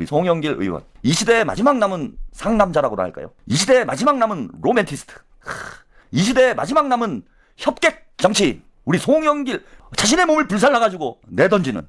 우리 송영길 의원. 이 시대의 마지막 남은 상남자라고나 할까요? 이 시대의 마지막 남은 로맨티스트. 이 시대의 마지막 남은 협객 정치인. 우리 송영길 자신의 몸을 불살라가지고 내던지는.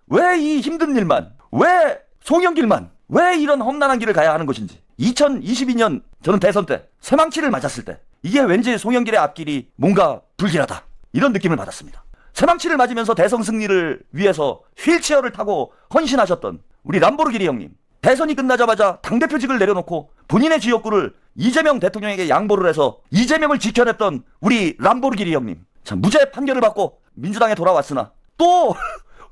왜 이 힘든 일만, 왜 송영길만, 왜 이런 험난한 길을 가야 하는 것인지. 2022년 저는 대선 때 새망치를 맞았을 때 이게 왠지 송영길의 앞길이 뭔가 불길하다, 이런 느낌을 받았습니다. 새망치를 맞으면서 대선 승리를 위해서 휠체어를 타고 헌신하셨던 우리 람보르기니 형님, 대선이 끝나자마자 당대표직을 내려놓고 본인의 지역구를 이재명 대통령에게 양보를 해서 이재명을 지켜냈던 우리 람보르기니 형님, 참 무죄 판결을 받고 민주당에 돌아왔으나 또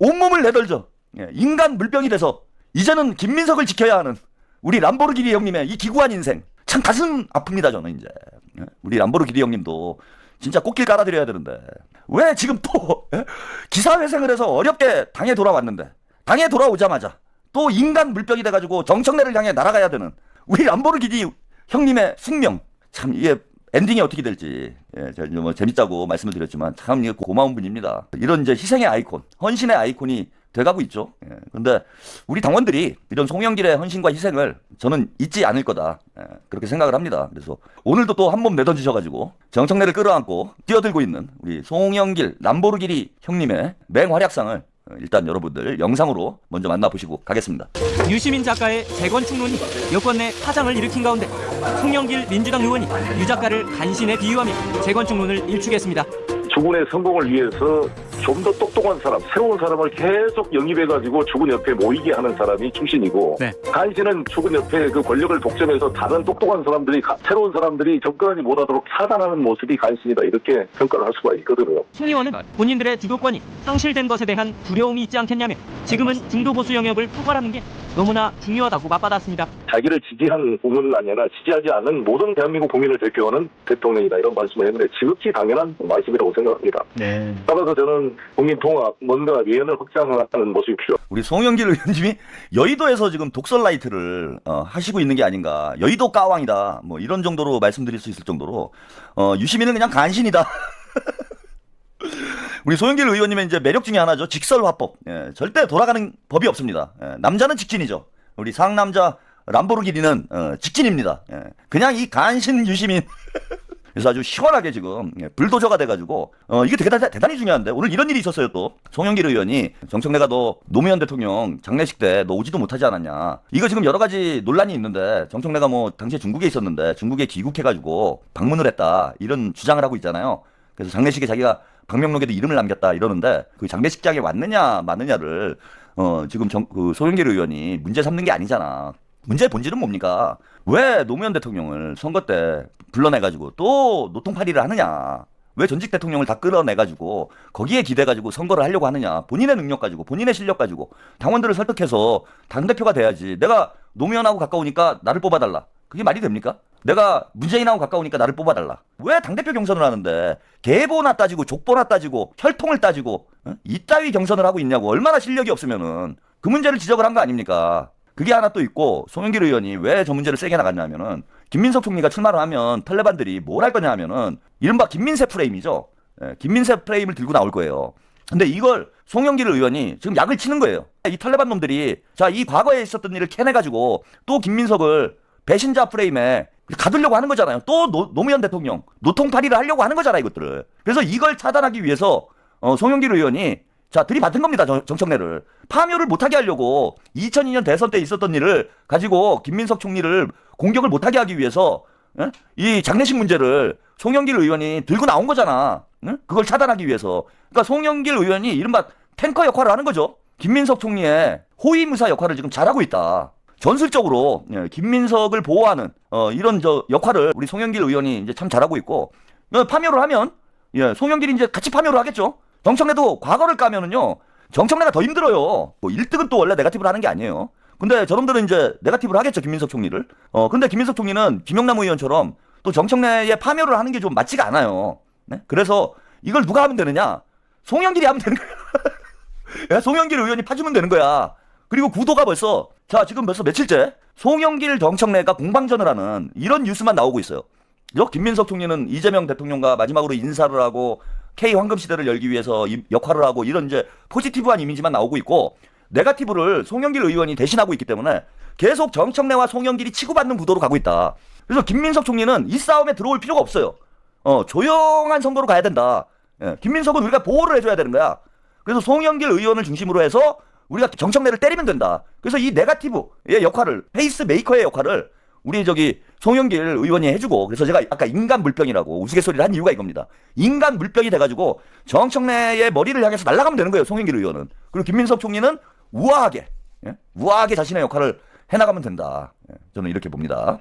온몸을 내덜져 인간 물병이 돼서 이제는 김민석을 지켜야 하는 우리 람보르기니 형님의 이 기구한 인생, 참 가슴 아픕니다. 저는 이제 우리 람보르기니 형님도 진짜 꽃길 깔아드려야 되는데 왜 지금 또 기사회생을 해서 어렵게 당에 돌아왔는데 당에 돌아오자마자 또 인간 물병이 돼가지고 정청래를 향해 날아가야 되는 우리 람보르기니 형님의 숙명, 참 이게 엔딩이 어떻게 될지 제가 뭐 재밌다고 말씀을 드렸지만 참 이게 고마운 분입니다. 이런 이제 희생의 아이콘, 헌신의 아이콘이 돼가고 있죠. 근데 우리 당원들이 이런 송영길의 헌신과 희생을 저는 잊지 않을 거다, 그렇게 생각을 합니다. 그래서 오늘도 또 한 몸 내던지셔가지고 정청래를 끌어안고 뛰어들고 있는 우리 송영길 람보르기니 형님의 맹활약상을 일단 여러분들 영상으로 먼저 만나보시고 가겠습니다. 유시민 작가의 재건축론이 여권 내 파장을 일으킨 가운데 송영길 민주당 의원이 유 작가를 간신에 비유하며 재건축론을 일축했습니다. 주군의 성공을 위해서 좀 더 똑똑한 사람, 새로운 사람을 계속 영입해가지고 주군 옆에 모이게 하는 사람이 출신이고, 네. 간신은 주군 옆에 그 권력을 독점해서 다른 똑똑한 사람들이, 새로운 사람들이 접근하지 못하도록 차단하는 모습이 간신이다, 이렇게 평가를 할 수가 있거든요. 송 의원은 본인들의 주도권이 상실된 것에 대한 두려움이 있지 않겠냐며 지금은 중도 보수 영역을 포괄하는 게 너무나 중요하다고 맞받았습니다. 자기를 지지한 국민은 아니라 지지하지 않는 모든 대한민국 국민을 대표하는 대통령이다, 이런 말씀을 했는데 지극히 당연한 말씀이라고 생각합니다. 네. 따라서 저는 국민 통합, 뭔가 위원을 확장하는 모습이 필요합니다. 우리 송영길 의원님이 여의도에서 지금 독설 라이트를 하시고 있는 게 아닌가, 여의도 까왕이다, 뭐 이런 정도로 말씀드릴 수 있을 정도로 유시민은 그냥 간신이다. 우리 송영길 의원님의 이제 매력 중에 하나죠. 직설화법. 절대 돌아가는 법이 없습니다. 남자는 직진이죠. 우리 상남자 람보르기니는 직진입니다. 그냥 이 간신 유시민. 그래서 아주 시원하게 지금 불도저가 돼가지고 이게 되게 대단히 중요한데 오늘 이런 일이 있었어요. 또 송영길 의원이 정청래가 너 노무현 대통령 장례식 때 너 오지도 못하지 않았냐, 이거 지금 여러 가지 논란이 있는데 정청래가 뭐 당시에 중국에 있었는데 중국에 귀국해가지고 방문을 했다, 이런 주장을 하고 있잖아요. 그래서 장례식에 자기가 방명록에도 이름을 남겼다 이러는데 그 장례식장에 왔느냐 마느냐를 지금 그 송영길 의원이 문제 삼는 게 아니잖아. 문제의 본질은 뭡니까? 왜 노무현 대통령을 선거 때 불러내가지고 또 노통파리를 하느냐? 왜 전직 대통령을 다 끌어내가지고 거기에 기대가지고 선거를 하려고 하느냐? 본인의 능력 가지고, 본인의 실력 가지고 당원들을 설득해서 당대표가 돼야지. 내가 노무현하고 가까우니까 나를 뽑아달라, 그게 말이 됩니까? 내가 문재인하고 가까우니까 나를 뽑아달라. 왜 당대표 경선을 하는데 계보나 따지고 족보나 따지고 혈통을 따지고 이따위 경선을 하고 있냐고. 얼마나 실력이 없으면은 그 문제를 지적을 한 거 아닙니까? 그게 하나 또 있고, 송영길 의원이 왜 저 문제를 세게 나갔냐면은 김민석 총리가 출마를 하면 탈레반들이 뭘 할 거냐 하면은 이른바 김민세 프레임이죠. 김민세 프레임을 들고 나올 거예요. 근데 이걸 송영길 의원이 지금 약을 치는 거예요. 이 탈레반 놈들이 자, 이 과거에 있었던 일을 캐내가지고 또 김민석을 배신자 프레임에 가두려고 하는 거잖아요. 또 노무현 대통령 노통파리를 하려고 하는 거잖아요, 이것들을. 그래서 이걸 차단하기 위해서 송영길 의원이 자, 들이받은 겁니다. 정청래를 파묘를 못하게 하려고 2002년 대선 때 있었던 일을 가지고 김민석 총리를 공격을 못하게 하기 위해서 이 장례식 문제를 송영길 의원이 들고 나온 거잖아. 그걸 차단하기 위해서. 그러니까 송영길 의원이 이른바 탱커 역할을 하는 거죠. 김민석 총리의 호위무사 역할을 지금 잘하고 있다. 전술적으로 김민석을 보호하는 이런 역할을 우리 송영길 의원이 이제 참 잘하고 있고, 파묘를 하면 송영길이 이제 같이 파묘를 하겠죠. 정청래도 과거를 까면은요, 정청래가 더 힘들어요. 뭐 1등은 또 원래 네거티브를 하는 게 아니에요. 근데 저놈들은 이제 네거티브를 하겠죠, 김민석 총리를. 근데 김민석 총리는 김영남 의원처럼 또 정청래의 파묘를 하는 게 좀 맞지가 않아요. 네? 그래서 이걸 누가 하면 되느냐? 송영길이 하면 되는 거야. 송영길 의원이 파주면 되는 거야. 그리고 구도가 벌써 지금 벌써 며칠째 송영길 정청래가 공방전을 하는 이런 뉴스만 나오고 있어요. 김민석 총리는 이재명 대통령과 마지막으로 인사를 하고 K 황금 시대를 열기 위해서 역할을 하고 이런 이제 포지티브한 이미지만 나오고 있고 네거티브를 송영길 의원이 대신하고 있기 때문에 계속 정청래와 송영길이 치고받는 구도로 가고 있다. 그래서 김민석 총리는 이 싸움에 들어올 필요가 없어요. 조용한 선거로 가야 된다. 예, 김민석은 우리가 보호를 해줘야 되는 거야. 그래서 송영길 의원을 중심으로 해서 우리가 정청래를 때리면 된다. 그래서 이 네거티브의 역할을, 페이스 메이커의 역할을 우리 송영길 의원이 해주고, 그래서 제가 아까 인간 물병이라고 우스갯소리를 한 이유가 이겁니다. 인간 물병이 돼가지고 정청래의 머리를 향해서 날아가면 되는 거예요, 송영길 의원은. 그리고 김민석 총리는 우아하게 자신의 역할을 해나가면 된다. 저는 이렇게 봅니다.